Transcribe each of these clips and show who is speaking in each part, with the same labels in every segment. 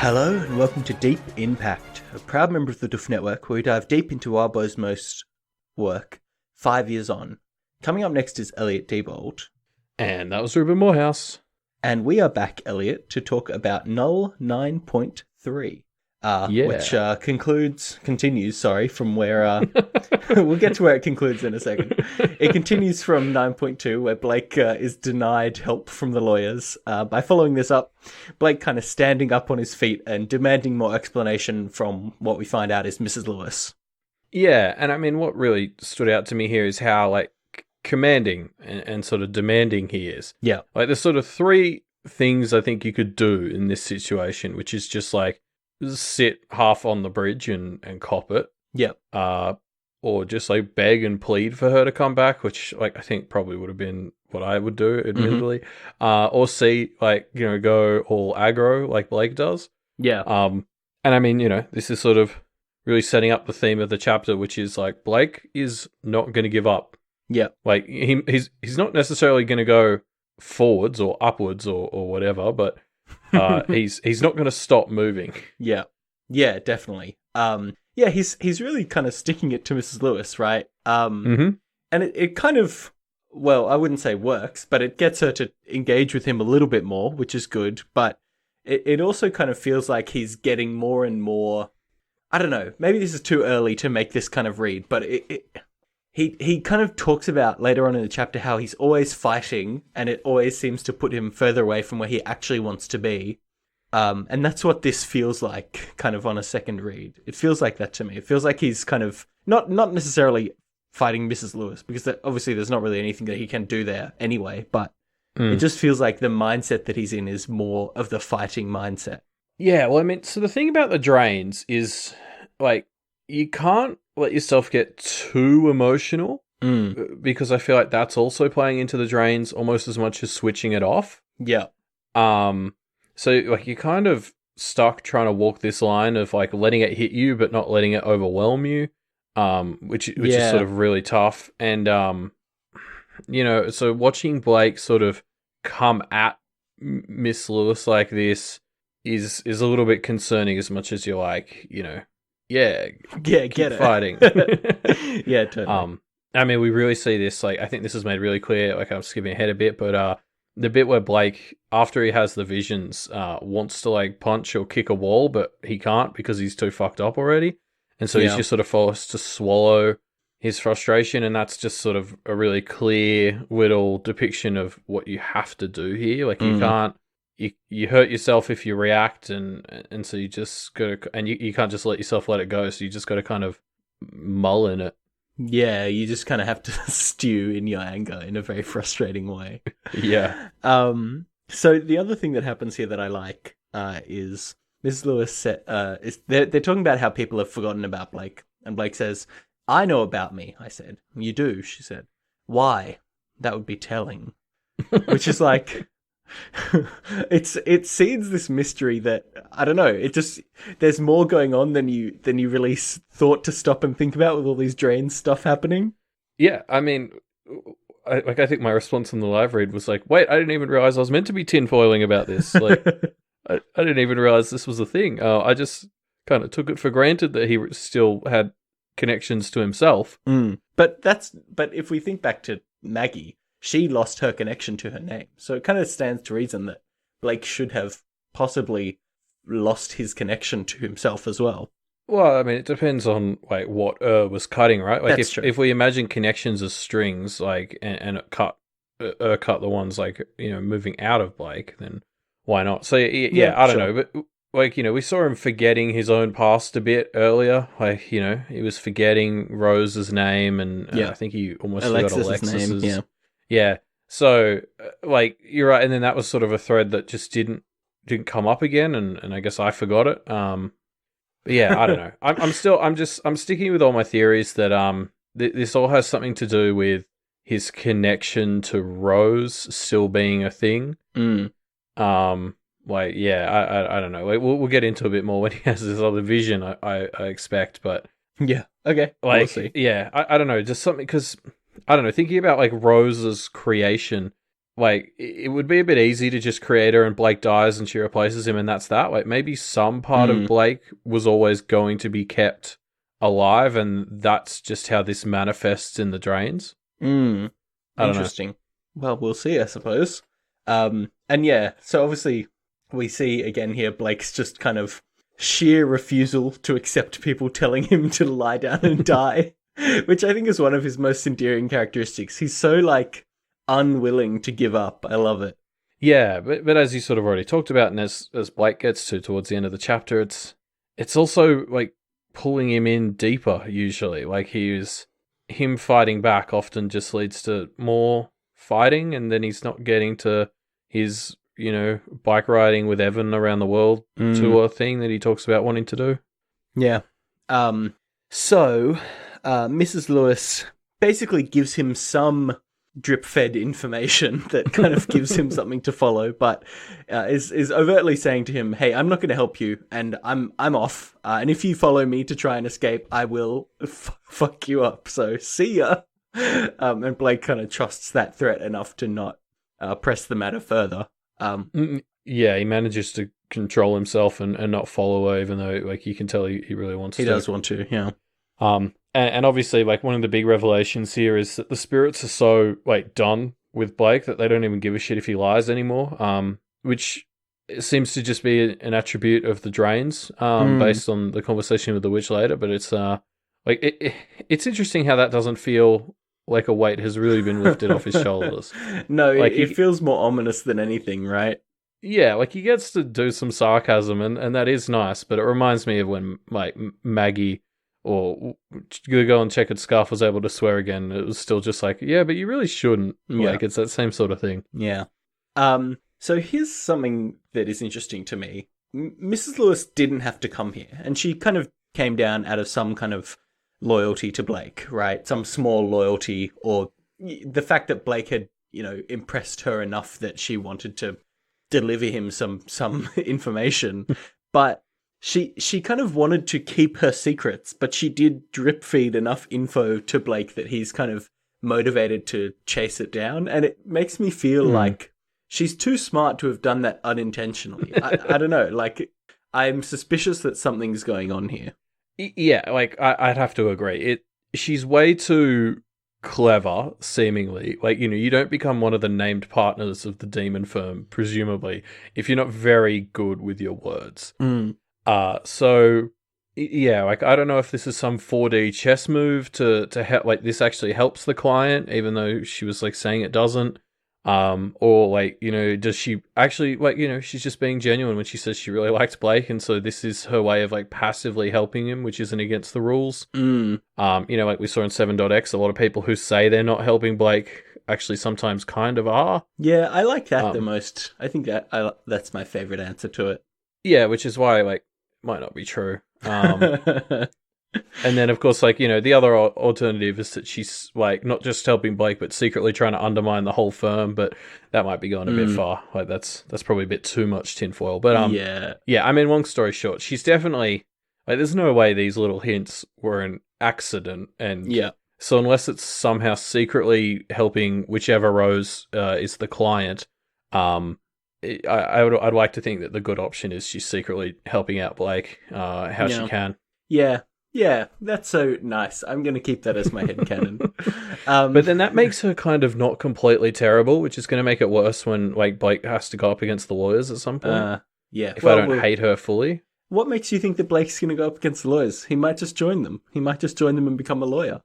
Speaker 1: Hello and welcome to Deep in Pact, a proud member of the Duff Network where we dive deep into Arbo's most work 5 years on. Coming up next is Elliot Diebold.
Speaker 2: And that was Ruben Morehouse.
Speaker 1: And we are back, Elliot, to talk about Null 9.3. Which continues from where, we'll get to where it concludes in a second. It continues from 9.2, where Blake is denied help from the lawyers. By following this up, Blake kind of standing up on his feet and demanding more explanation from what we find out is Mrs. Lewis.
Speaker 2: Yeah, and I mean, what really stood out to me here is how, commanding and sort of demanding he is.
Speaker 1: Yeah.
Speaker 2: There's sort of three things I think you could do in this situation, which is just, sit half on the bridge and cop it.
Speaker 1: Yeah.
Speaker 2: Or just beg and plead for her to come back, which I think probably would have been what I would do, admittedly. Mm-hmm. Or C, go all aggro like Blake does.
Speaker 1: Yeah.
Speaker 2: And I mean, this is sort of really setting up the theme of the chapter, which is Blake is not going to give up.
Speaker 1: Yeah.
Speaker 2: He's not necessarily going to go forwards or upwards or whatever, but he's not going to stop moving.
Speaker 1: Yeah. Yeah, definitely. He's really kind of sticking it to Mrs. Lewis, right? And it kind of, well, I wouldn't say works, but it gets her to engage with him a little bit more, which is good. But it also kind of feels like he's getting more and more, I don't know, maybe this is too early to make this kind of read, but he kind of talks about later on in the chapter how he's always fighting and it always seems to put him further away from where he actually wants to be. And that's what this feels like kind of on a second read. It feels like that to me. It feels like he's kind of not necessarily fighting Mrs. Lewis because obviously there's not really anything that he can do there anyway, but it just feels like the mindset that he's in is more of the fighting mindset.
Speaker 2: Yeah, well, I mean, so the thing about the drains is you can't let yourself get too emotional because I feel like that's also playing into the drains almost as much as switching it off.
Speaker 1: Yeah.
Speaker 2: So you're kind of stuck trying to walk this line of letting it hit you but not letting it overwhelm you, which is sort of really tough. And so watching Blake sort of come at Miss Lewis like this is a little bit concerning as much as you're keep
Speaker 1: get it.
Speaker 2: Fighting.
Speaker 1: Yeah, totally.
Speaker 2: I mean, we really see this. I think this is made really clear. I'm skipping ahead a bit, but the bit where Blake, after he has the visions, wants to punch or kick a wall, but he can't because he's too fucked up already, and so he's just sort of forced to swallow his frustration, and that's just sort of a really clear little depiction of what you have to do here. You can't. You hurt yourself if you react, and so you just gotta, and you can't just let yourself let it go. So you just got to kind of mull in it.
Speaker 1: Yeah, you just kind of have to stew in your anger in a very frustrating way.
Speaker 2: Yeah.
Speaker 1: So the other thing that happens here that I like is Ms. Lewis they're talking about how people have forgotten about Blake, and Blake says, "I know about me." I said, "You do," she said. "Why? That would be telling." Which is it seeds this mystery that I don't know. It just there's more going on than you really thought to stop and think about with all these drains stuff happening.
Speaker 2: Yeah, I mean, I think my response on the live read was wait, I didn't even realize I was meant to be tinfoiling about this. I didn't even realize this was a thing. I just kind of took it for granted that he still had connections to himself.
Speaker 1: But if we think back to Maggie, she lost her connection to her name. So it kind of stands to reason that Blake should have possibly lost his connection to himself as well.
Speaker 2: Well, I mean, it depends on what was cutting, right?
Speaker 1: That's true.
Speaker 2: If we imagine connections as strings, and it cut the ones moving out of Blake, then why not? So yeah, I don't know, but we saw him forgetting his own past a bit earlier. He was forgetting Rose's name, and I think he almost forgot Alexis's
Speaker 1: name.
Speaker 2: Yeah. So, you're right, and then that was sort of a thread that just didn't come up again, and I guess I forgot it. But yeah, I don't know. I'm sticking with all my theories that this all has something to do with his connection to Rose still being a thing.
Speaker 1: Mm.
Speaker 2: I don't know. We'll get into a bit more when he has this other vision. I expect, but
Speaker 1: yeah, okay, we'll see.
Speaker 2: Yeah, I don't know, just something because I don't know. Thinking about Rose's creation, like, it would be a bit easy to just create her and Blake dies and she replaces him and that's that. Like, maybe some part of Blake was always going to be kept alive and that's just how this manifests in the drains.
Speaker 1: Interesting. Well, we'll see, I suppose. And yeah, so obviously we see again here Blake's just kind of sheer refusal to accept people telling him to lie down and die, which I think is one of his most endearing characteristics. He's so, like, unwilling to give up. I love it.
Speaker 2: Yeah, but as you sort of already talked about, and as Blake gets to towards the end of the chapter, it's also, like, pulling him in deeper, usually. Like, him fighting back often just leads to more fighting, and then he's not getting to his, bike riding with Evan around the world tour thing that he talks about wanting to do.
Speaker 1: Yeah. So, Mrs. Lewis basically gives him some drip-fed information that kind of gives him something to follow, but is overtly saying to him, hey, I'm not going to help you, and I'm off, and if you follow me to try and escape, I will fuck you up, so see ya. And Blake kind of trusts that threat enough to not press the matter further.
Speaker 2: Yeah, he manages to control himself and not follow her, even though, like, you can tell he really wants to.
Speaker 1: He does want to, yeah.
Speaker 2: And obviously, like, one of the big revelations here is that the spirits are so, like, done with Blake that they don't even give a shit if he lies anymore, which seems to just be an attribute of the drains, based on the conversation with the witch later, but it's, it's interesting how that doesn't feel like a weight has really been lifted off his shoulders.
Speaker 1: No, like, it feels more ominous than anything, right?
Speaker 2: Yeah, like, he gets to do some sarcasm, and that is nice, but it reminds me of when, like, Maggie or the girl in Checkered Scarf was able to swear again. It was still just like, yeah, but you really shouldn't.
Speaker 1: Yeah.
Speaker 2: Like, it's that same sort of thing.
Speaker 1: Yeah. So here's something that is interesting to me. Mrs. Lewis didn't have to come here, and she kind of came down out of some kind of loyalty to Blake, right? Some small loyalty, or the fact that Blake had, impressed her enough that she wanted to deliver him some information. But she kind of wanted to keep her secrets, but she did drip feed enough info to Blake that he's kind of motivated to chase it down. And it makes me feel like she's too smart to have done that unintentionally. I don't know. Like, I'm suspicious that something's going on here.
Speaker 2: Yeah, like, I'd have to agree. She's way too clever, seemingly. Like, you don't become one of the named partners of the demon firm, presumably, if you're not very good with your words. So, yeah, like, I don't know if this is some 4D chess move to help, like, this actually helps the client, even though she was, like, saying it doesn't. Or, like, does she actually, like, she's just being genuine when she says she really likes Blake, and so this is her way of, like, passively helping him, which isn't against the rules. Like we saw in 7.x, a lot of people who say they're not helping Blake actually sometimes kind of are.
Speaker 1: Yeah, I like that the most. I think that's my favorite answer to it.
Speaker 2: Yeah, which is why, like, might not be true. And then, of course, like, the other alternative is that she's, like, not just helping Blake, but secretly trying to undermine the whole firm, but that might be going a bit far. Like, that's probably a bit too much tinfoil. But, yeah, I mean, long story short, she's definitely, like, there's no way these little hints were an accident. And so unless it's somehow secretly helping whichever Rose is the client, I'd like to think that the good option is she's secretly helping out Blake how she can.
Speaker 1: Yeah, that's so nice. I'm going to keep that as my headcanon.
Speaker 2: But then that makes her kind of not completely terrible, which is going to make it worse when, like, Blake has to go up against the lawyers at some point. If I don't hate her fully.
Speaker 1: What makes you think that Blake's going to go up against the lawyers? He might just join them. He might just join them and become a lawyer.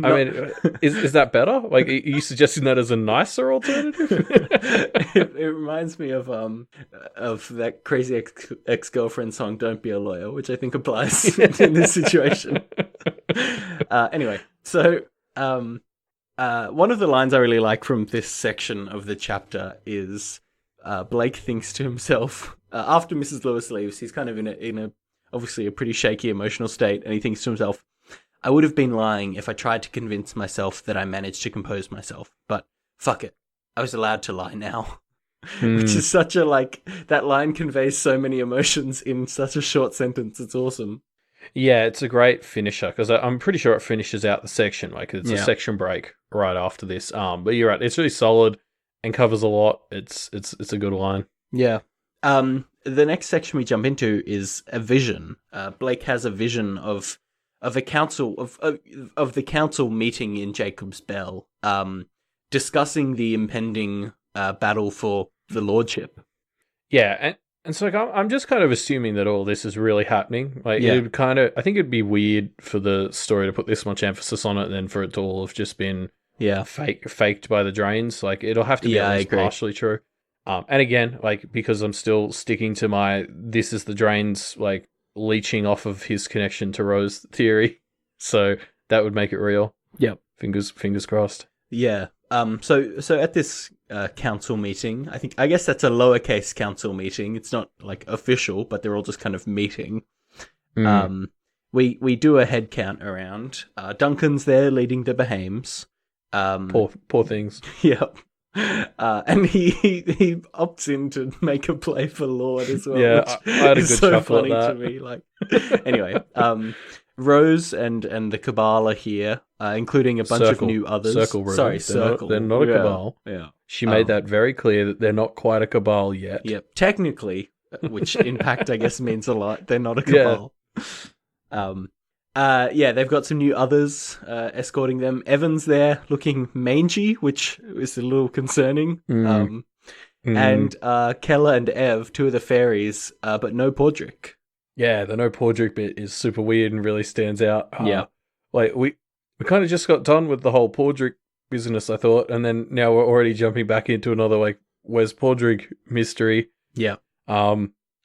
Speaker 2: I mean, is that better? Like, are you suggesting that as a nicer alternative?
Speaker 1: It reminds me of that crazy ex-girlfriend song "Don't Be a Lawyer," which I think applies in this situation. Anyway, so one of the lines I really like from this section of the chapter is Blake thinks to himself after Mrs. Lewis leaves. He's kind of in a obviously a pretty shaky emotional state, and he thinks to himself, I would have been lying if I tried to convince myself that I managed to compose myself, but fuck it. I was allowed to lie now. Which is such a, like, that line conveys so many emotions in such a short sentence. It's awesome.
Speaker 2: Yeah, it's a great finisher, because I'm pretty sure it finishes out the section. Like, it's a section break right after this. But you're right, it's really solid. covers a lot. It's a good line.
Speaker 1: Yeah. The next section we jump into is a vision. Blake has a vision of a council of the council meeting in Jacob's Bell, discussing the impending battle for the lordship.
Speaker 2: Yeah, and so like, I'm just kind of assuming that all this is really happening. Like, it would I think it'd be weird for the story to put this much emphasis on it, and then for it to all have just been faked by the drains. Like, it'll have to be at least partially true. And again, like, because I'm still sticking to my this is the drains, like, leeching off of his connection to Rose theory, so that would make it real.
Speaker 1: Yep.
Speaker 2: Fingers crossed.
Speaker 1: Yeah. So at this council meeting, I guess that's a lowercase council meeting. It's not like official, but they're all just kind of meeting. We do a head count around. Duncan's there leading the Behames.
Speaker 2: Poor things.
Speaker 1: Yep. And he opts in to make a play for Lord as well.
Speaker 2: Yeah, I had a good
Speaker 1: so
Speaker 2: chuckle
Speaker 1: funny
Speaker 2: at that.
Speaker 1: to me. Like, anyway, Rose and the Cabal are here, including a bunch of new others.
Speaker 2: Circle, Ruby.
Speaker 1: Circle.
Speaker 2: They're not a Cabal.
Speaker 1: Yeah.
Speaker 2: She made that very clear that they're not quite a Cabal yet.
Speaker 1: Yep. Technically, which in Pact I guess means a lot. They're not a Cabal. Yeah. They've got some new others escorting them. Evan's there looking mangy, which is a little concerning. And Kella and Ev, two of the fairies, but no Podrick.
Speaker 2: Yeah, the no Podrick bit is super weird and really stands out.
Speaker 1: Yeah.
Speaker 2: Like, we kind of just got done with the whole Podrick business, I thought, and then now we're already jumping back into another, like, where's Podrick mystery.
Speaker 1: Yeah.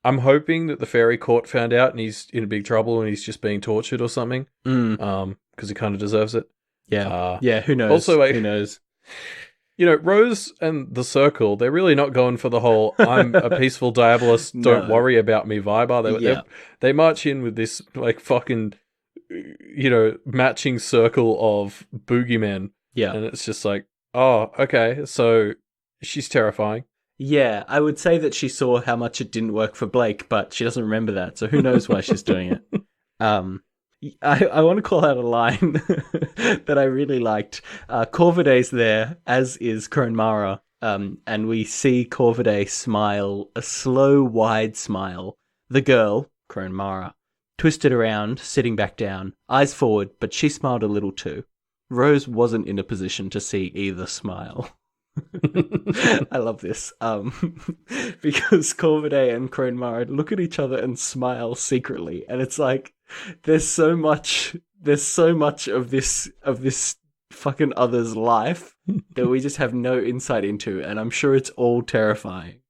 Speaker 2: I'm hoping that the fairy court found out and he's in big trouble and he's just being tortured or something. Because he kind of deserves it.
Speaker 1: Yeah. Who knows?
Speaker 2: Also, like,
Speaker 1: who knows?
Speaker 2: You know, Rose and the Circle, they're really not going for the whole I'm a peaceful diabolist, don't worry about me vibe, are they? They march in with this, like, fucking, you know, matching circle of boogeymen.
Speaker 1: Yeah.
Speaker 2: And it's just like, oh, okay, so she's terrifying.
Speaker 1: Yeah, I would say that she saw how much it didn't work for Blake, but she doesn't remember that, so who knows why she's doing it. I want to call out a line that I really liked. Corviday's there, as is Kronmara, and we see Corviday smile, a slow, wide smile. The girl, Kronmara, twisted around, sitting back down, eyes forward, but she smiled a little too. Rose wasn't in a position to see either smile. I love this because Corviday and Kronmara look at each other and smile secretly, and it's like there's so much of this fucking other's life that we just have no insight into, and I'm sure it's all terrifying.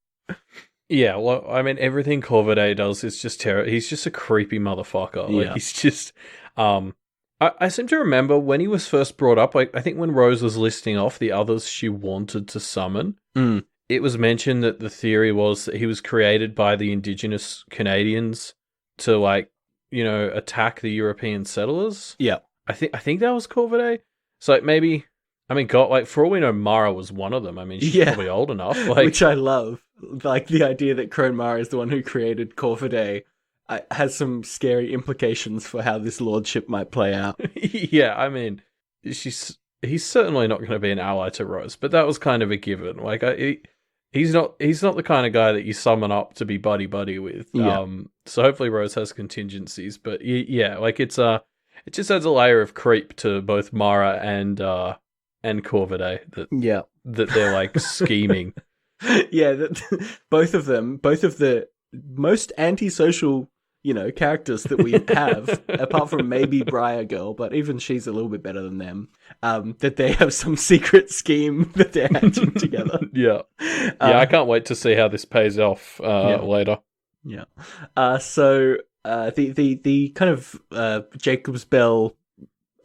Speaker 2: Yeah, well, I mean, everything Corviday does is just he's just a creepy motherfucker. Like, he's just I seem to remember when he was first brought up, like, I think when Rose was listing off the others she wanted to summon, it was mentioned that the theory was that he was created by the indigenous Canadians to, like, you know, attack the European settlers.
Speaker 1: Yeah.
Speaker 2: I think that was Corviday. So, like, maybe, I mean, God, like, for all we know, Mara was one of them. I mean, she's probably old enough. Like,
Speaker 1: which I love. Like, the idea that Kronmara is the one who created Corviday has some scary implications for how this lordship might play out.
Speaker 2: Yeah, I mean, he's certainly not going to be an ally to Rose, but that was kind of a given. Like, he's not the kind of guy that you summon up to be buddy with.
Speaker 1: Yeah.
Speaker 2: So hopefully Rose has contingencies, but yeah, like, it just adds a layer of creep to both Mara and Corviday that they're, like, scheming.
Speaker 1: Yeah, that both of the most antisocial, you know, characters that we have, apart from maybe Briar Girl, but even she's a little bit better than them, that they have some secret scheme that they're hatching together.
Speaker 2: Yeah. I can't wait to see how this pays off later.
Speaker 1: Yeah. So the kind of Jacob's Bell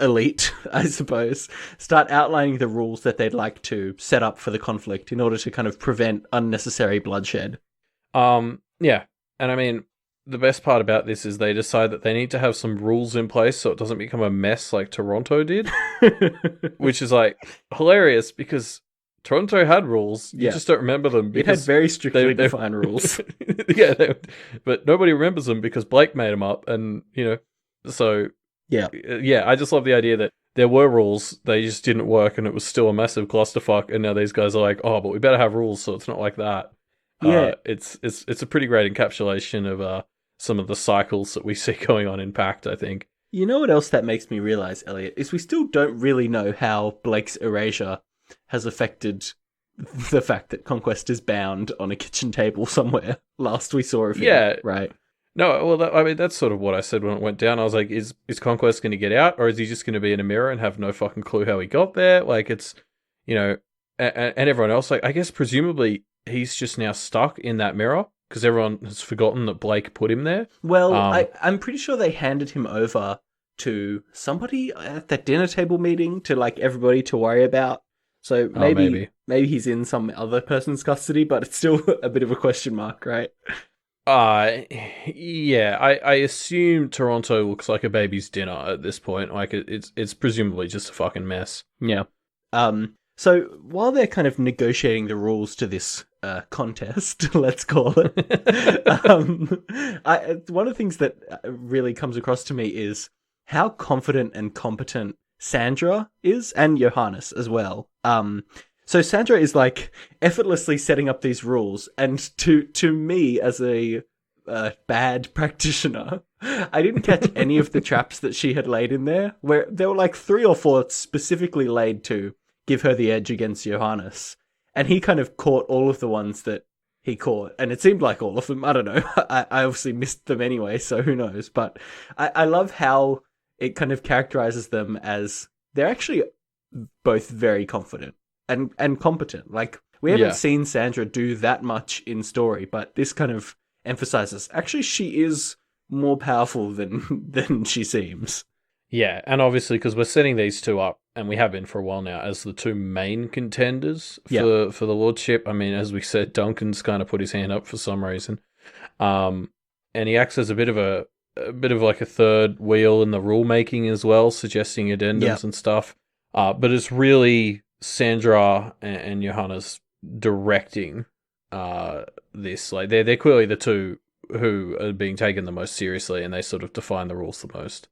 Speaker 1: elite, I suppose, start outlining the rules that they'd like to set up for the conflict in order to kind of prevent unnecessary bloodshed.
Speaker 2: Yeah. And I mean, the best part about this is they decide that they need to have some rules in place so it doesn't become a mess like Toronto did, which is, like, hilarious because Toronto had rules. You just don't remember them.
Speaker 1: It had very strictly defined rules.
Speaker 2: Yeah, but nobody remembers them because Blake made them up, and, you know, so...
Speaker 1: Yeah,
Speaker 2: I just love the idea that there were rules, they just didn't work, and it was still a massive clusterfuck. And now these guys are like, oh, but we better have rules, so it's not like that.
Speaker 1: Yeah.
Speaker 2: It's a pretty great encapsulation of some of the cycles that we see going on in Pact, I think.
Speaker 1: You know what else that makes me realize, Elliot, is we still don't really know how Blake's erasure has affected the fact that Conquest is bound on a kitchen table somewhere. Last we saw of him,
Speaker 2: Yeah.
Speaker 1: right?
Speaker 2: No, well, I mean, that's sort of what I said when it went down. I was like, is Conquest going to get out, or is he just going to be in a mirror and have no fucking clue how he got there? Like, it's, and everyone else, like, I guess presumably he's just now stuck in that mirror because everyone has forgotten that Blake put him there.
Speaker 1: Well, I'm pretty sure they handed him over to somebody at that dinner table meeting to, like, everybody to worry about. So maybe he's in some other person's custody, but it's still a bit of a question mark, right?
Speaker 2: Yeah, I assume Toronto looks like a baby's dinner at this point. Like, it's presumably just a fucking mess.
Speaker 1: Yeah. So while they're kind of negotiating the rules to this contest, let's call it, one of the things that really comes across to me is how confident and competent Sandra is, and Johannes as well. So Sandra is, like, effortlessly setting up these rules, and to me, as a bad practitioner, I didn't catch any of the traps that she had laid in there, where there were, like, 3 or 4 specifically laid to give her the edge against Johannes, and he kind of caught all of the ones that he caught, and it seemed like all of them. I don't know. I obviously missed them anyway, so who knows, but I love how it kind of characterizes them as they're actually both very confident and competent. Like, we haven't seen Sandra do that much in story, but this kind of emphasizes actually she is more powerful than she seems.
Speaker 2: Yeah, and obviously because we're setting these two up, and we have been for a while now, as the two main contenders for the lordship. I mean, as we said, Duncan's kind of put his hand up for some reason, and he acts as a bit of like a third wheel in the rule making as well, suggesting addendums and stuff. But it's really Sandra and Johannes directing this. Like, they're clearly the two who are being taken the most seriously, and they sort of define the rules the most.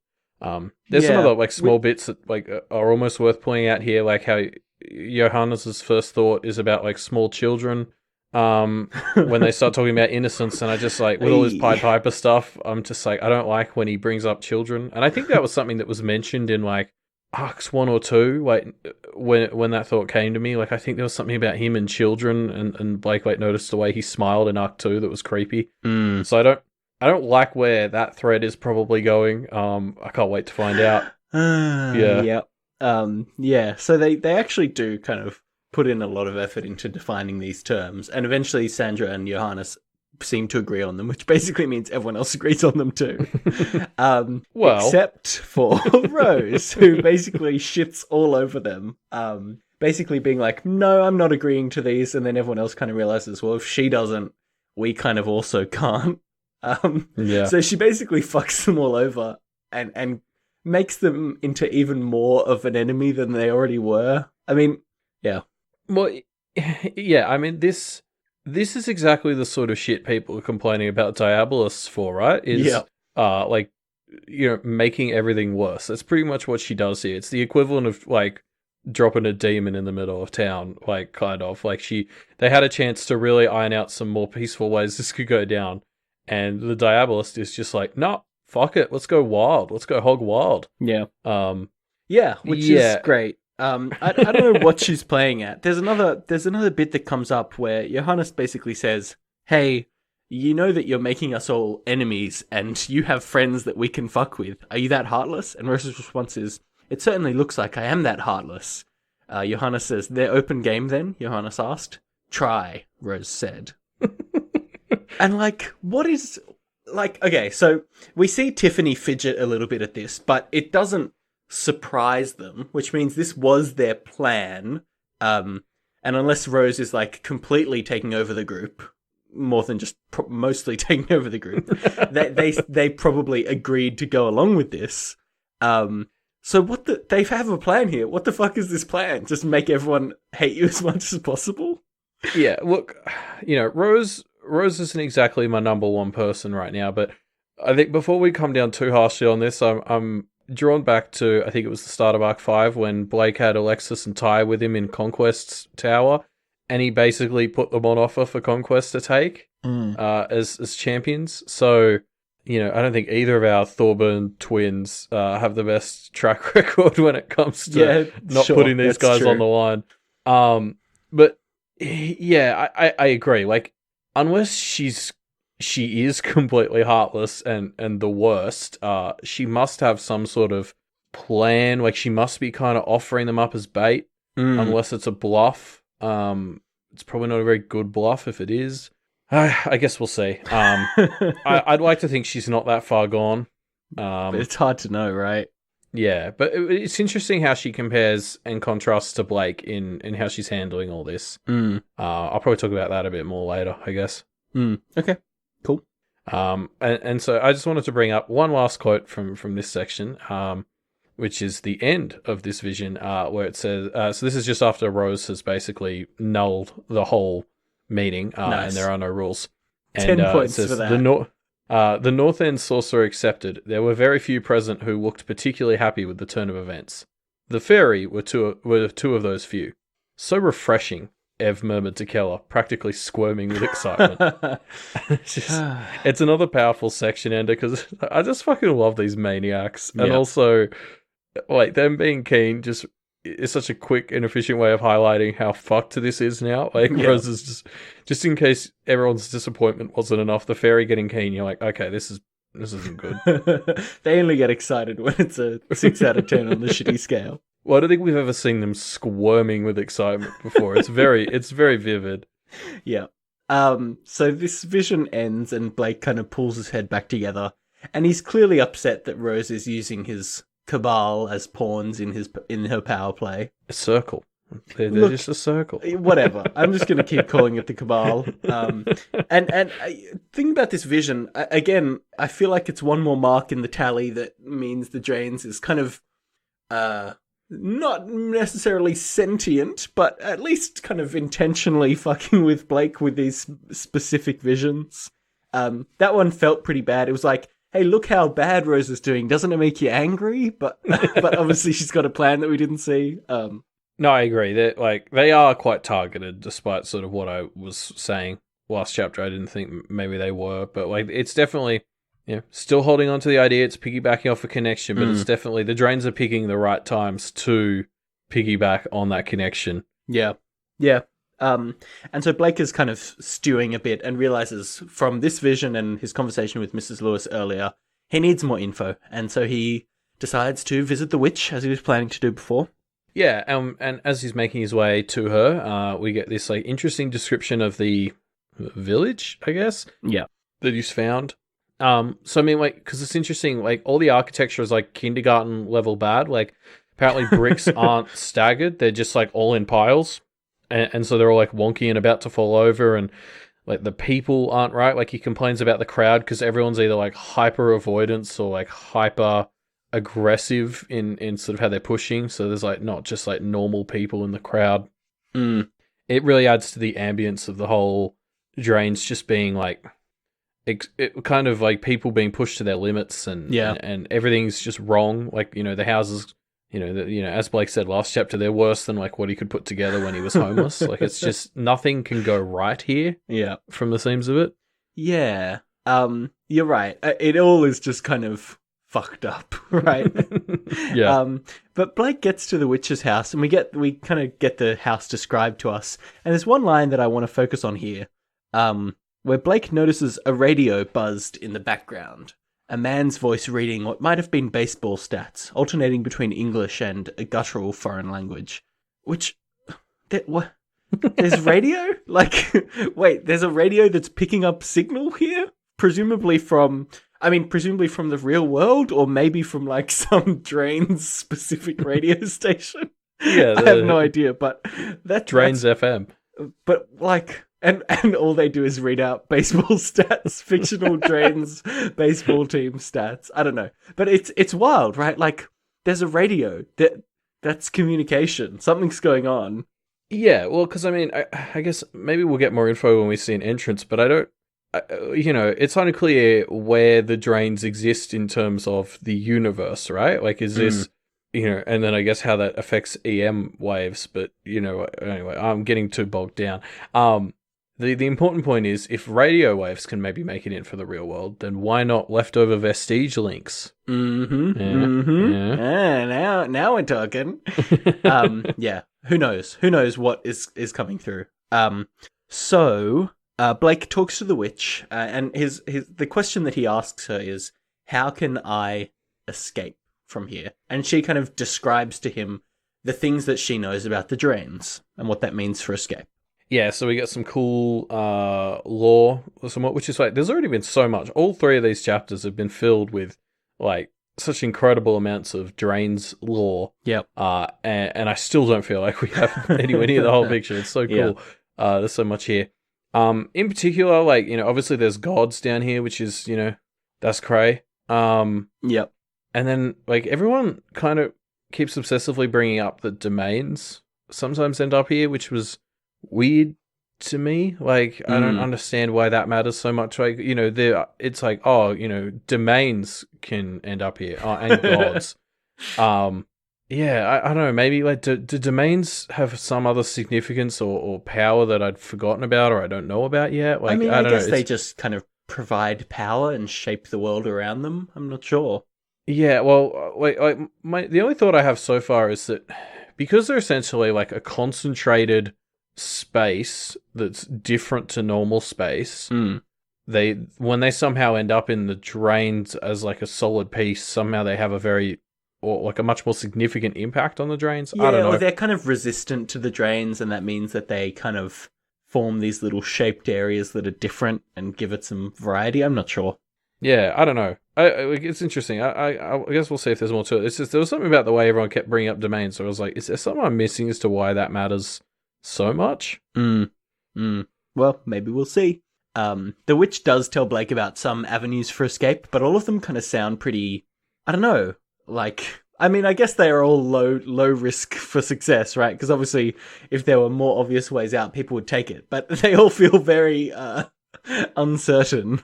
Speaker 2: There's some other, like, small bits that, like, are almost worth pointing out here, like how Johannes's first thought is about, like, small children. When they start talking about innocence, and I just, like, with all this Pied Piper stuff, I'm just like, I don't like when he brings up children. And I think that was something that was mentioned in, like, arcs 1 or 2, like, when that thought came to me. Like, I think there was something about him and children, and Blake, like, noticed the way he smiled in arc 2 that was creepy. So I don't like where that thread is probably going. I can't wait to find out.
Speaker 1: So they actually do kind of put in a lot of effort into defining these terms, and eventually Sandra and Johannes seem to agree on them, which basically means everyone else agrees on them too. Except for Rose, who basically shits all over them. Basically being like, no, I'm not agreeing to these, and then everyone else kind of realizes, well, if she doesn't, we kind of also can't. So she basically fucks them all over and makes them into even more of an enemy than they already were. I mean, yeah.
Speaker 2: Well, yeah, I mean, this is exactly the sort of shit people are complaining about Diabolists for, right? Like, making everything worse. That's pretty much what she does here. It's the equivalent of, like, dropping a demon in the middle of town, like, kind of. Like, they had a chance to really iron out some more peaceful ways this could go down. And the Diabolist is just like, no, fuck it, let's go wild. Let's go hog wild.
Speaker 1: Yeah. Which is great. I don't know what she's playing at. There's another bit that comes up where Johannes basically says, hey, you know that you're making us all enemies and you have friends that we can fuck with. Are you that heartless? And Rose's response is, it certainly looks like I am that heartless. Johannes says, they're open game then? Johannes asked. Try, Rose said. And, like, what is... Like, okay, so we see Tiffany fidget a little bit at this, but it doesn't surprise them, which means this was their plan. And unless Rose is, like, completely taking over the group, more than just mostly taking over the group, they probably agreed to go along with this. So they have a plan here. What the fuck is this plan? Just make everyone hate you as much as possible?
Speaker 2: Yeah, look, Rose isn't exactly my number one person right now, but I think before we come down too harshly on this, I'm drawn back to, I think it was the start of Arc 5 when Blake had Alexis and Ty with him in Conquest's tower, and he basically put them on offer for Conquest to take as champions. So, I don't think either of our Thorburn twins have the best track record when it comes to not putting these guys on the line. But yeah, I agree. Like, unless she is completely heartless and the worst, she must have some sort of plan. Like, she must be kind of offering them up as bait, unless it's a bluff. It's probably not a very good bluff if it is. I guess we'll see. I'd like to think she's not that far gone.
Speaker 1: But it's hard to know, right?
Speaker 2: Yeah, but it's interesting how she compares and contrasts to Blake in how she's handling all this. I'll probably talk about that a bit more later, I guess.
Speaker 1: Okay, cool.
Speaker 2: And so I just wanted to bring up one last quote from this section, which is the end of this vision, where it says, so this is just after Rose has basically nulled the whole meeting, and there are no rules. And
Speaker 1: 10 points
Speaker 2: it says,
Speaker 1: for that.
Speaker 2: The North End sorcerer accepted. There were very few present who looked particularly happy with the turn of events. The fairy were two of those few. So refreshing, Ev murmured to Keller, practically squirming with excitement. It's another powerful section ender because I just fucking love these maniacs. And also, like, them being keen just is such a quick and efficient way of highlighting how fucked this is now. Like, Rose is just in case everyone's disappointment wasn't enough, the fairy getting keen, you're like, okay, this isn't good.
Speaker 1: They only get excited when it's a 6 out of 10 on the shitty scale.
Speaker 2: Well, I don't think we've ever seen them squirming with excitement before. It's very vivid.
Speaker 1: Yeah. So this vision ends and Blake kind of pulls his head back together, and he's clearly upset that Rose is using his cabal as pawns in her power play.
Speaker 2: A circle. They're just a circle.
Speaker 1: Whatever. I'm just going to keep calling it the cabal. And thing about this vision, again, I feel like it's one more mark in the tally that means the Drains is kind of not necessarily sentient, but at least kind of intentionally fucking with Blake with these specific visions. That one felt pretty bad. It was like, hey, look how bad Rose is doing. Doesn't it make you angry? But obviously she's got a plan that we didn't see.
Speaker 2: No, I agree. They are quite targeted, despite sort of what I was saying last chapter. I didn't think maybe they were, but like, it's definitely, still holding on to the idea. It's piggybacking off a connection, but it's definitely, the Drains are picking the right times to piggyback on that connection.
Speaker 1: Yeah. And so Blake is kind of stewing a bit and realizes from this vision and his conversation with Mrs. Lewis earlier, he needs more info. And so he decides to visit the witch, as he was planning to do before.
Speaker 2: Yeah, and as he's making his way to her, we get this like interesting description of the village, I guess.
Speaker 1: Yeah.
Speaker 2: That he's found. So I mean, like, because it's interesting, like, all the architecture is like kindergarten level bad. Like, apparently bricks aren't staggered; they're just like all in piles. And so they're all like wonky and about to fall over, and like the people aren't right. Like, he complains about the crowd because everyone's either like hyper avoidance or like hyper aggressive in sort of how they're pushing. So there's like not just like normal people in the crowd. It really adds to the ambience of the whole Drains just being like it kind of like people being pushed to their limits and everything's just wrong. Like, the houses. As Blake said last chapter, they're worse than like what he could put together when he was homeless. Like, it's just nothing can go right here.
Speaker 1: Yeah,
Speaker 2: from the seams of it.
Speaker 1: Yeah, you're right. It all is just kind of fucked up, right?
Speaker 2: Yeah.
Speaker 1: But Blake gets to the witch's house, and we kind of get the house described to us. And there's one line that I want to focus on here, where Blake notices a radio buzzed in the background. A man's voice reading what might have been baseball stats, alternating between English and a guttural foreign language. Which, what? There's radio? Like, wait, there's a radio that's picking up signal here? Presumably from the real world, or maybe from like some Drains specific radio station.
Speaker 2: Yeah,
Speaker 1: I have no idea, but that
Speaker 2: Drains FM.
Speaker 1: But like, and all they do is read out baseball stats, fictional Drains baseball team stats. I don't know, but it's wild, right? Like, there's a radio that's communication. Something's going on.
Speaker 2: Yeah, well, because I mean, I guess maybe we'll get more info when we see an entrance, but it's unclear where the drains exist in terms of the universe, right? Like, is this, and then I guess how that affects EM waves. But anyway, I'm getting too bogged down. The important point is, if radio waves can maybe make it in for the real world, then why not leftover vestige links?
Speaker 1: Now we're talking. Yeah. Who knows? Who knows what is coming through? So Blake talks to the witch, and the question that he asks her is, "How can I escape from here?" And she kind of describes to him the things that she knows about the drains and what that means for escape.
Speaker 2: Yeah, so we got some cool lore, which is like, there's already been so much. All three of these chapters have been filled with like such incredible amounts of drains lore.
Speaker 1: Yep.
Speaker 2: And I still don't feel like we have anywhere near the whole picture. It's so cool. Yeah. There's so much here. In particular, like, obviously there's gods down here, which is, that's cray.
Speaker 1: Yep.
Speaker 2: And then like everyone kind of keeps obsessively bringing up that domains sometimes end up here, which was weird to me. Like, I don't understand why that matters so much. Like, it's like, domains can end up here, and gods. Yeah, I don't know. Maybe like, do domains have some other significance or power that I'd forgotten about or I don't know about yet? Like, I
Speaker 1: guess they just kind of provide power and shape the world around them. I'm not sure.
Speaker 2: Yeah, well, the only thought I have so far is that because they're essentially like a concentrated space that's different to normal space, when they somehow end up in the drains as like a solid piece, somehow they have a much more significant impact on the drains.
Speaker 1: Yeah,
Speaker 2: I don't know.
Speaker 1: Or they're kind of resistant to the drains, and that means that they kind of form these little shaped areas that are different and give it some variety. I'm not sure.
Speaker 2: Yeah, I don't know. It's interesting. I guess we'll see if there's more to it. It's just, there was something about the way everyone kept bringing up domains, so I was like, is there something I'm missing as to why that matters so much?
Speaker 1: Well, maybe we'll see. The witch does tell Blake about some avenues for escape, but all of them kind of sound pretty, I don't know, like, I mean, I guess they are all low risk for success, right? Because obviously, if there were more obvious ways out, people would take it, but they all feel very uncertain.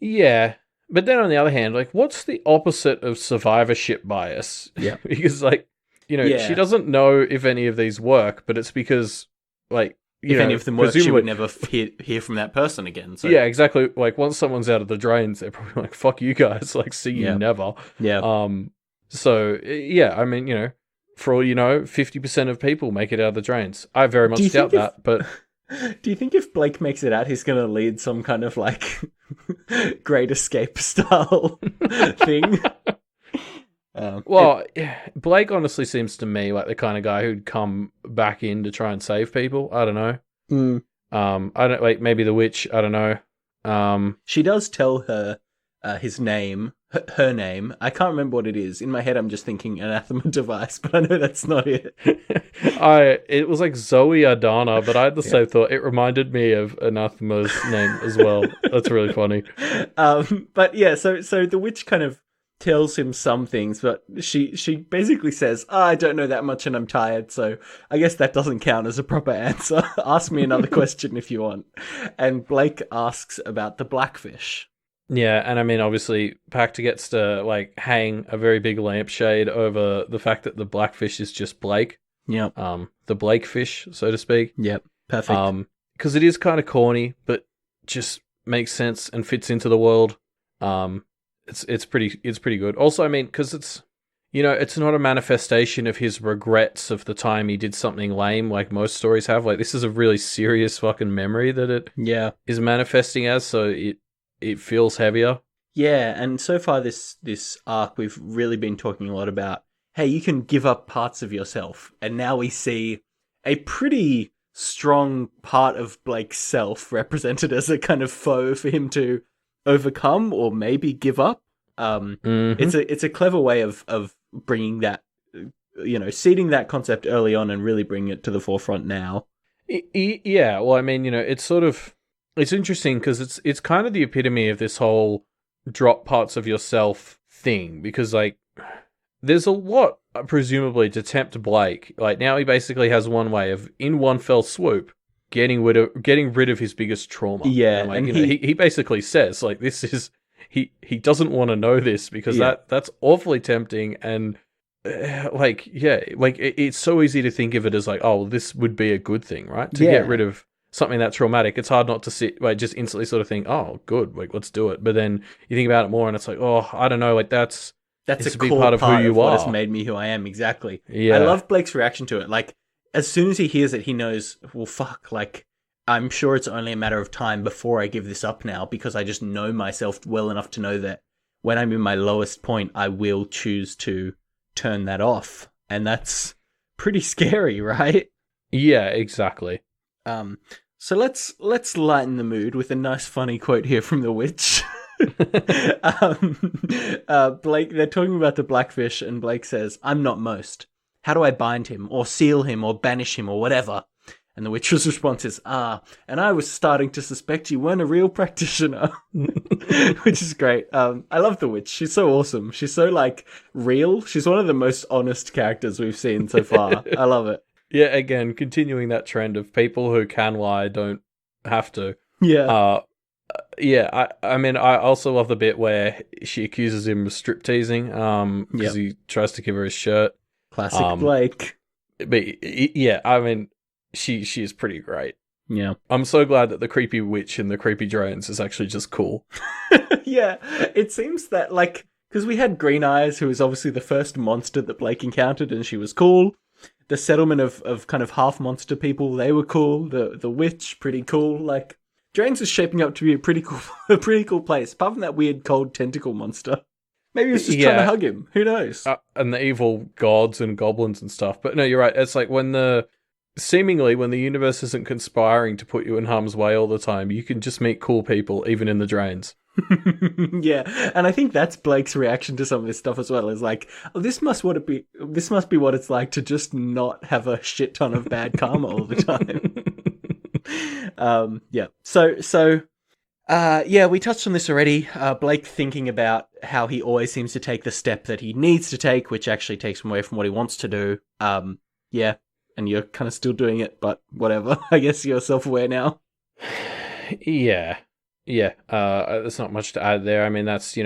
Speaker 2: Yeah, but then on the other hand, like, what's the opposite of survivorship bias?
Speaker 1: Yeah.
Speaker 2: Because, like, she doesn't know if any of these work, but it's because, like,
Speaker 1: if any of them work, she would never hear from that person again. So.
Speaker 2: Yeah, exactly. Like, once someone's out of the drains, they're probably like, fuck you guys, like, see you never.
Speaker 1: Yeah.
Speaker 2: So, yeah, I mean, for all you know, 50% of people make it out of the drains. I very much doubt that, but...
Speaker 1: Do you think if Blake makes it out, he's going to lead some kind of, like, Great Escape style thing?
Speaker 2: Blake honestly seems to me like the kind of guy who'd come back in to try and save people. I don't know. I don't, like, maybe the witch, I don't know.
Speaker 1: She does tell her his name, her name. I can't remember what it is. In my head, I'm just thinking anathema device, but I know that's not it.
Speaker 2: It was like Zoe Adana, but I had the same thought. It reminded me of anathema's name as well. That's really funny.
Speaker 1: But yeah, so the witch kind of tells him some things, but she basically says, I don't know that much and I'm tired, so I guess that doesn't count as a proper answer. Ask me another question if you want. And Blake asks about the blackfish.
Speaker 2: Yeah, and I mean, obviously, Pact gets to, like, hang a very big lampshade over the fact that the blackfish is just Blake.
Speaker 1: Yeah.
Speaker 2: The Blakefish, so to speak.
Speaker 1: Yep, perfect.
Speaker 2: Because it is kind of corny, but just makes sense and fits into the world. It's pretty good. Also, I mean, because it's not a manifestation of his regrets of the time he did something lame like most stories have. Like, this is a really serious fucking memory that it is manifesting as, so it feels heavier.
Speaker 1: Yeah, and so far this arc, we've really been talking a lot about, hey, you can give up parts of yourself. And now we see a pretty strong part of Blake's self represented as a kind of foe for him to overcome or maybe give up. It's a clever way of bringing that, seeding that concept early on and really bringing it to the forefront now.
Speaker 2: Yeah, well, I mean, it's interesting because it's kind of the epitome of this whole drop parts of yourself thing, because, like, there's a lot, presumably, to tempt Blake. Like, now he basically has one way of, in one fell swoop, getting rid of his biggest trauma.
Speaker 1: Yeah,
Speaker 2: and he basically says like this is he doesn't want to know this because that's awfully tempting and it's so easy to think of it as like, oh, well, this would be a good thing, right? To get rid of something that traumatic. It's hard not to just instantly sort of think, oh, good, like let's do it. But then you think about it more and it's like, oh, I don't know, like that's
Speaker 1: a
Speaker 2: big
Speaker 1: core
Speaker 2: part of who you
Speaker 1: what
Speaker 2: are.
Speaker 1: has made me who I am. Exactly.
Speaker 2: Yeah.
Speaker 1: I love Blake's reaction to it. Like, as soon as he hears it, he knows, well, fuck, like, I'm sure it's only a matter of time before I give this up now, because I just know myself well enough to know that when I'm in my lowest point, I will choose to turn that off. And that's pretty scary, right?
Speaker 2: Yeah, exactly.
Speaker 1: So let's lighten the mood with a nice funny quote here from the witch. Blake, they're talking about the blackfish, and Blake says, "I'm not most. How do I bind him, or seal him, or banish him, or whatever?" And the witch's response is, and I was starting to suspect you weren't a real practitioner. Which is great. I love the witch. She's so awesome. She's so, like, real. She's one of the most honest characters we've seen so far. I love it.
Speaker 2: Yeah, again, continuing that trend of people who can lie don't have to.
Speaker 1: Yeah.
Speaker 2: I mean, I also love the bit where she accuses him of strip teasing, because he tries to give her his shirt.
Speaker 1: Classic Blake.
Speaker 2: But yeah, I mean, she is pretty great.
Speaker 1: Yeah.
Speaker 2: I'm so glad that the creepy witch in the creepy drones is actually just cool.
Speaker 1: Yeah, it seems that, like, because we had Green Eyes, who was obviously the first monster that Blake encountered, and she was cool. The settlement of kind of half monster people, they were cool. The witch, pretty cool. Like, Drains is shaping up to be a pretty cool place. Apart from that weird cold tentacle monster. Maybe he was just trying to hug him. Who knows?
Speaker 2: And the evil gods and goblins and stuff. But no, you're right. It's like when the universe isn't conspiring to put you in harm's way all the time, you can just meet cool people, even in the drains.
Speaker 1: Yeah, and I think that's Blake's reaction to some of this stuff as well. Is like, oh, this must be what it's like to just not have a shit ton of bad karma all the time. We touched on this already. Blake thinking about how he always seems to take the step that he needs to take, which actually takes him away from what he wants to do. And you're kind of still doing it, but whatever. I guess you're self-aware now.
Speaker 2: Yeah. There's not much to add there. I mean, that's,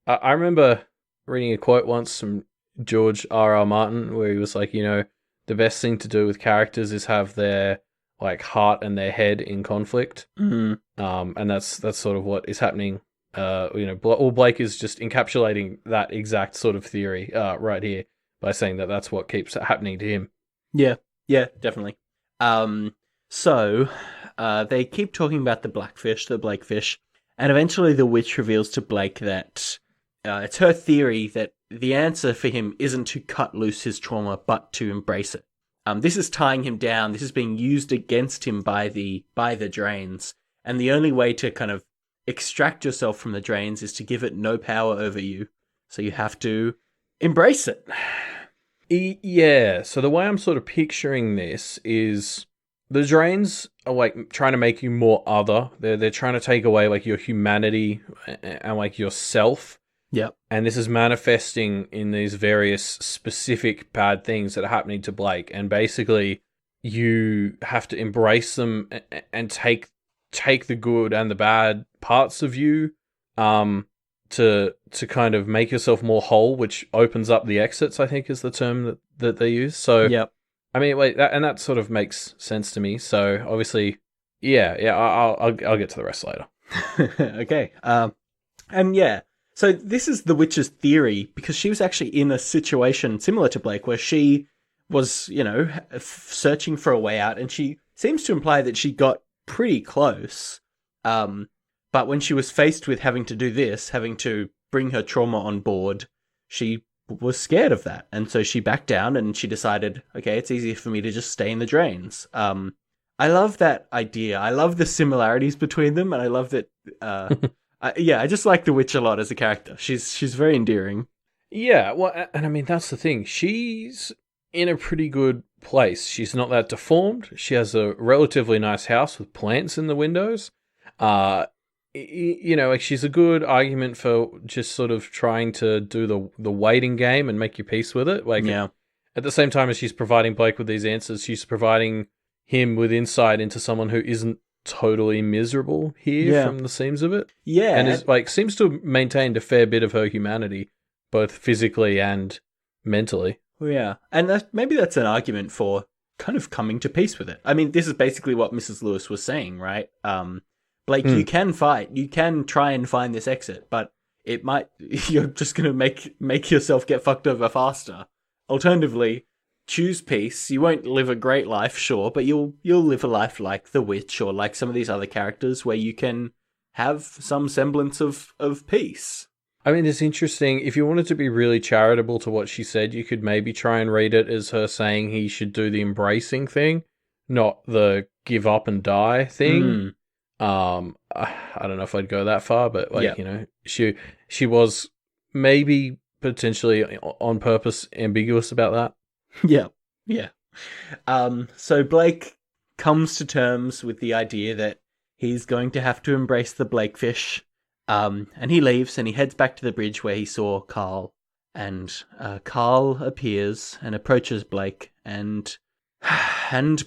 Speaker 2: I remember reading a quote once from George R.R. Martin where he was like, the best thing to do with characters is have their, like, heart and their head in conflict.
Speaker 1: Mm-hmm.
Speaker 2: And that's sort of what is happening. Blake is just encapsulating that exact sort of theory right here by saying that that's what keeps happening to him.
Speaker 1: Yeah, definitely. So they keep talking about the Blakefish, and eventually the witch reveals to Blake that it's her theory that the answer for him isn't to cut loose his trauma, but to embrace it. This is tying him down. This is being used against him by the drains, and the only way to kind of extract yourself from the drains is to give it no power over you. So you have to embrace it.
Speaker 2: Yeah, so the way I'm sort of picturing this is the drains are like trying to make you more other. They're trying to take away like your humanity and like yourself.
Speaker 1: Yep.
Speaker 2: And this is manifesting in these various specific bad things that are happening to Blake. And basically you have to embrace them and take the good and the bad parts of you to kind of make yourself more whole, which opens up the exits, I think is the term that they use. So,
Speaker 1: yep.
Speaker 2: I mean, that sort of makes sense to me. So, obviously, I'll get to the rest later.
Speaker 1: Okay. So this is the witch's theory, because she was actually in a situation similar to Blake, where she was, searching for a way out, and she seems to imply that she got pretty close. But when she was faced with having to do this, having to bring her trauma on board, she was scared of that. And so she backed down and she decided, okay, it's easier for me to just stay in the drains. I love that idea. I love the similarities between them. And I love that, I just like the witch a lot as a character. She's very endearing.
Speaker 2: Yeah, well, and I mean, that's the thing. She's in a pretty good place. She's not that deformed. She has a relatively nice house with plants in the windows. Like she's a good argument for just sort of trying to do the waiting game and make your peace with it. Like,
Speaker 1: yeah.
Speaker 2: At the same time as she's providing Blake with these answers, she's providing him with insight into someone who isn't totally miserable here from the seams of it.
Speaker 1: Yeah.
Speaker 2: And is like seems to have maintained a fair bit of her humanity, both physically and mentally.
Speaker 1: Yeah. And maybe that's an argument for kind of coming to peace with it. I mean, this is basically what Mrs. Lewis was saying, right? Blake, you can fight. You can try and find this exit, but it might you're just going to make yourself get fucked over faster. Alternatively, choose peace. You won't live a great life, sure, but you'll live a life like the witch or like some of these other characters where you can have some semblance of peace.
Speaker 2: I mean, it's interesting. If you wanted to be really charitable to what she said, you could maybe try and read it as her saying he should do the embracing thing, not the give up and die thing. I don't know if I'd go that far, but like, she was maybe potentially on purpose ambiguous about that.
Speaker 1: Yeah. So Blake comes to terms with the idea that he's going to have to embrace the Blakefish. And he leaves and he heads back to the bridge where he saw Carl. And Carl appears and approaches Blake, and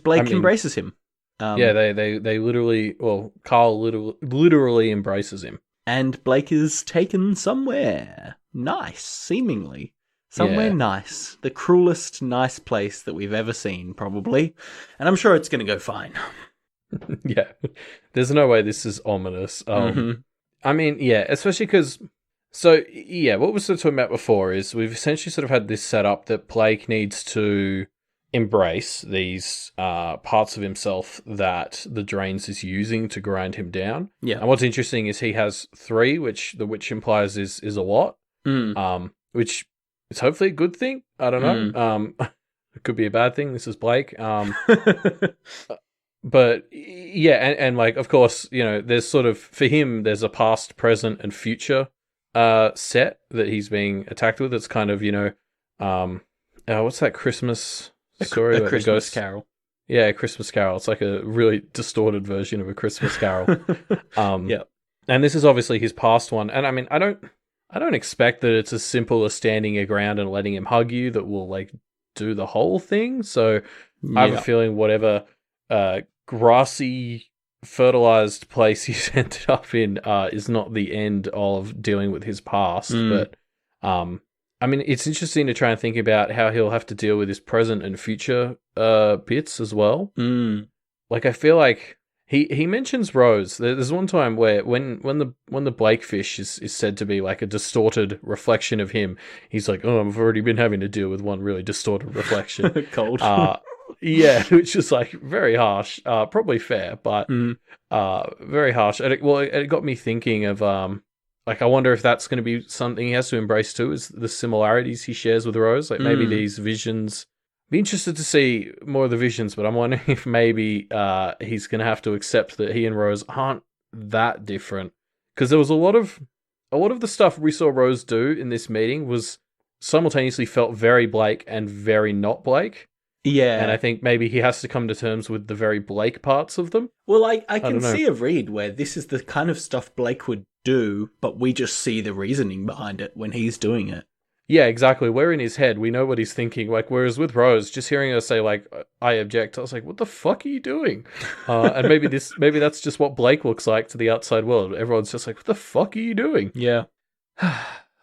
Speaker 1: Blake embraces him.
Speaker 2: They literally, Carl literally embraces him.
Speaker 1: And Blake is taken somewhere nice, seemingly. Somewhere nice. The cruelest nice place that we've ever seen, probably. And I'm sure it's going to go fine.
Speaker 2: Yeah. There's no way this is ominous. I mean, yeah, especially because... So, yeah, what we were sort of talking about before is we've essentially sort of had this set up that Blake needs to embrace these parts of himself that the Drains is using to grind him down.
Speaker 1: Yeah.
Speaker 2: And what's interesting is he has 3, which implies is a lot, which is hopefully a good thing. I don't know. It could be a bad thing. This is Blake. But yeah, and like, of course, there's sort of, for him, there's a past, present, and future set that he's being attacked with. It's kind of, what's that Christmas story?
Speaker 1: A Christmas Carol.
Speaker 2: Yeah, A Christmas Carol. It's like a really distorted version of A Christmas Carol.
Speaker 1: Yeah.
Speaker 2: And this is obviously his past one. And I mean, I don't expect that it's as simple as standing your ground and letting him hug you that will like do the whole thing. So I have a feeling whatever grassy, fertilized place he's ended up in is not the end of dealing with his past. But I mean, it's interesting to try and think about how he'll have to deal with his present and future bits as well. Like, I feel like he mentions Rose. There's one time where when the Blakefish is said to be like a distorted reflection of him, he's like, "Oh, I've already been having to deal with one really distorted reflection."
Speaker 1: Cold.
Speaker 2: Yeah, which is like very harsh. Probably fair, but very harsh. And it got me thinking of like, I wonder if that's going to be something he has to embrace too, is the similarities he shares with Rose. Like maybe these visions. Be interested to see more of the visions, but I'm wondering if maybe he's going to have to accept that he and Rose aren't that different. Because there was a lot of the stuff we saw Rose do in this meeting was simultaneously felt very Blake and very not Blake.
Speaker 1: Yeah.
Speaker 2: And I think maybe he has to come to terms with the very Blake parts of them.
Speaker 1: Well, I can see a read where this is the kind of stuff Blake would do, but we just see the reasoning behind it when he's doing it.
Speaker 2: Yeah, exactly. We're in his head. We know what he's thinking. Like, whereas with Rose, just hearing her say, like, I object, I was like, what the fuck are you doing? And maybe that's just what Blake looks like to the outside world. Everyone's just like, what the fuck are you doing?
Speaker 1: Yeah.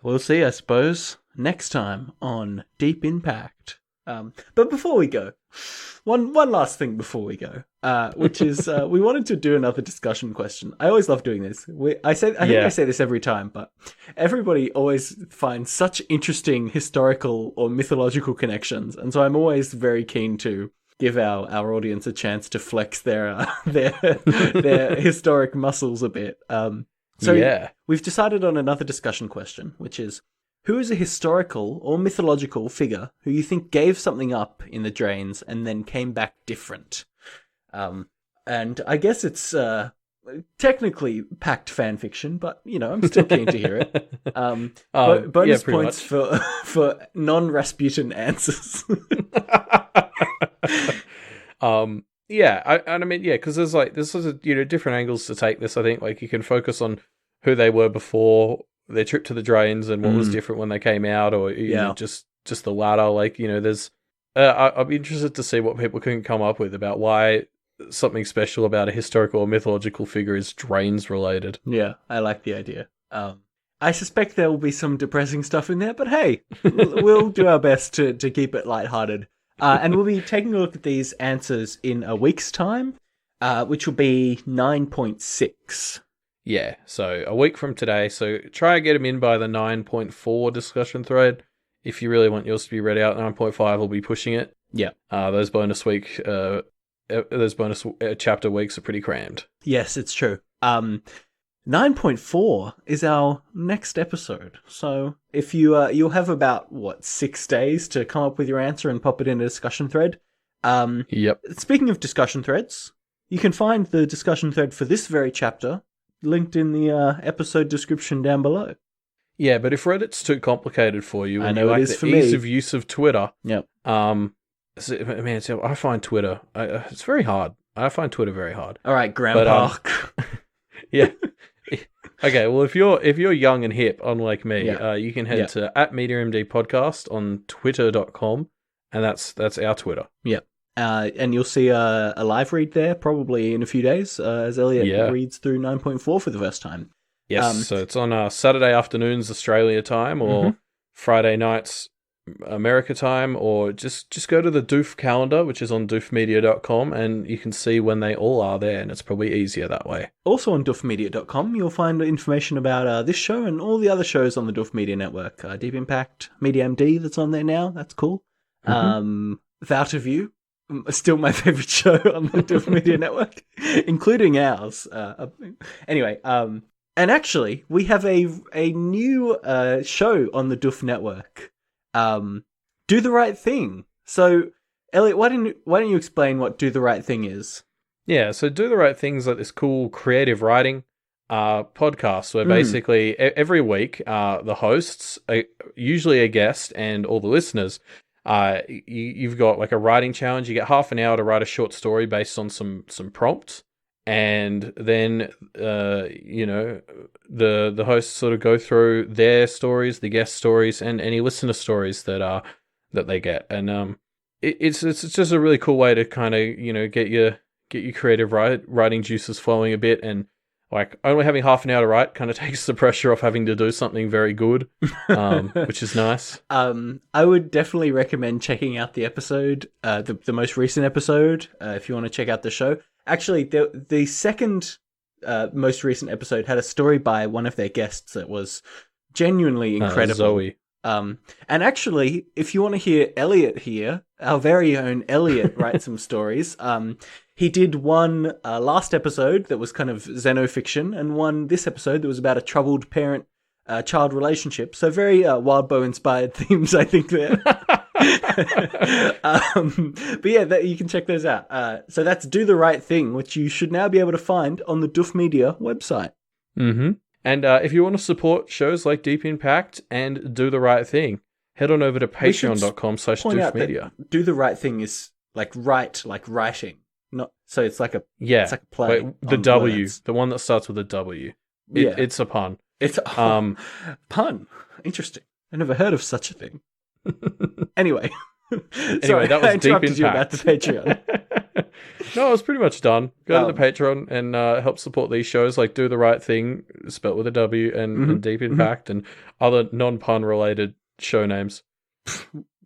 Speaker 1: We'll see, I suppose, next time on Deep in Pact. But before we go, one last thing before we go, which is we wanted to do another discussion question. I always love doing this. I think I say this every time, but everybody always finds such interesting historical or mythological connections, and so I'm always very keen to give our audience a chance to flex their historic muscles a bit. We've decided on another discussion question, which is, who is a historical or mythological figure who you think gave something up in the Drains and then came back different? And I guess it's technically Pact fanfiction, but, I'm still keen to hear it. Bonus points for non-Rasputin answers.
Speaker 2: Because there's sort of, different angles to take this. I think, like, you can focus on who they were before their trip to the Drains and what was different when they came out, or just the latter. Like, there's I'm interested to see what people can come up with about why something special about a historical or mythological figure is drains related.
Speaker 1: Yeah, I like the idea. I suspect there will be some depressing stuff in there, but hey, we'll do our best to keep it lighthearted. And we'll be taking a look at these answers in a week's time, which will be 9.6.
Speaker 2: Yeah, so a week from today. So try and get them in by the 9.4 discussion thread. If you really want yours to be read out, 9.5 will be pushing it.
Speaker 1: Yeah.
Speaker 2: Those bonus chapter weeks are pretty crammed.
Speaker 1: Yes, it's true. 9.4 is our next episode. So if you'll have about 6 days to come up with your answer and pop it in a discussion thread.
Speaker 2: Yep.
Speaker 1: Speaking of discussion threads, you can find the discussion thread for this very chapter linked in the episode description down below.
Speaker 2: Yeah, but if Reddit's too complicated for you,
Speaker 1: I know it is for me.
Speaker 2: Ease of use of Twitter.
Speaker 1: Yep.
Speaker 2: I find Twitter. It's very hard. I find Twitter very hard.
Speaker 1: All right, Grandpa.
Speaker 2: Yeah. Okay. Well, if you're young and hip, unlike me, you can head to @MediaMD Podcast on Twitter.com, and that's our Twitter.
Speaker 1: Yep. And you'll see a live read there probably in a few days as Elliot reads through 9.4 for the first time.
Speaker 2: Yes, so it's on Saturday afternoons Australia time, or Friday nights America time, or just go to the Doof calendar, which is on doofmedia.com, and you can see when they all are there, and it's probably easier that way.
Speaker 1: Also on doofmedia.com, you'll find information about this show and all the other shows on the Doof Media Network. Deep Impact, Media MD that's on there now, that's cool. Without a View, still my favorite show on the Doof Media Network, including ours. Anyway, and actually, we have a new show on the Doof Network. Do the Right Thing. So, Elliot, why don't you explain what Do the Right Thing is?
Speaker 2: Yeah, so Do the Right Thing is like this cool creative writing podcast where basically every week the hosts, usually a guest, and all the listeners, you've got like a writing challenge. You get half an hour to write a short story based on some prompts. And then, the hosts sort of go through their stories, the guest stories, and any listener stories that they get. And it's just a really cool way to kind of get your creative writing juices flowing a bit. And like only having half an hour to write kind of takes the pressure off having to do something very good, which is nice.
Speaker 1: I would definitely recommend checking out the episode, the most recent episode, if you want to check out the show. Actually, the second most recent episode had a story by one of their guests that was genuinely incredible.
Speaker 2: Zoe.
Speaker 1: And actually, if you want to hear Elliot here, our very own Elliot, write some stories, he did one last episode that was kind of xenofiction, and one this episode that was about a troubled parent-child relationship. So very Wildbow-inspired themes, I think, there. But yeah, you can check those out. So that's Do the Right Thing, which you should now be able to find on the Doof Media website.
Speaker 2: Mm-hmm. And if you want to support shows like Deep Impact and Do the Right Thing, head on over to patreon.com/doofmedia.
Speaker 1: Do the Right Thing is like writing. Not so it's like a play.
Speaker 2: Wait, the W, words. The one that starts with a W. It's a pun.
Speaker 1: It's a pun. Interesting. I never heard of such a thing. Anyway, sorry,
Speaker 2: that was Deep Impact.
Speaker 1: You about the Patreon.
Speaker 2: No, it was pretty much done. Go to the Patreon and help support these shows like Do the Right Thing, spelt with a W, and Deep Impact, and other non-pun related show names.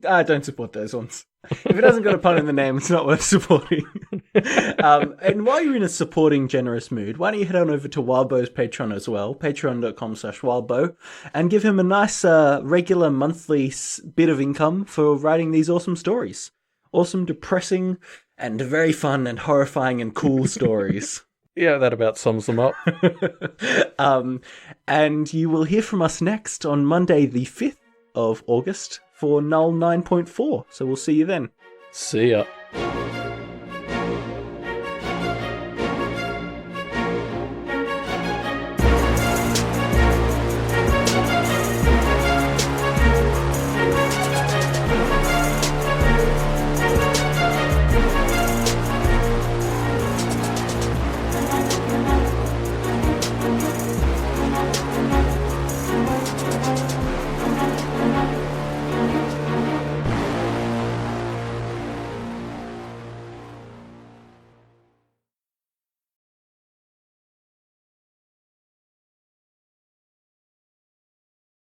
Speaker 1: I don't support those ones. If it hasn't got a pun in the name, it's not worth supporting. And while you're in a supporting, generous mood, why don't you head on over to Wildbow's Patreon as well, patreon.com/Wildbow, and give him a nice regular monthly bit of income for writing these awesome stories. Awesome, depressing, and very fun and horrifying and cool stories.
Speaker 2: Yeah, that about sums them up.
Speaker 1: And you will hear from us next on Monday the 5th of August for Null 9.4. So we'll see you then.
Speaker 2: See ya.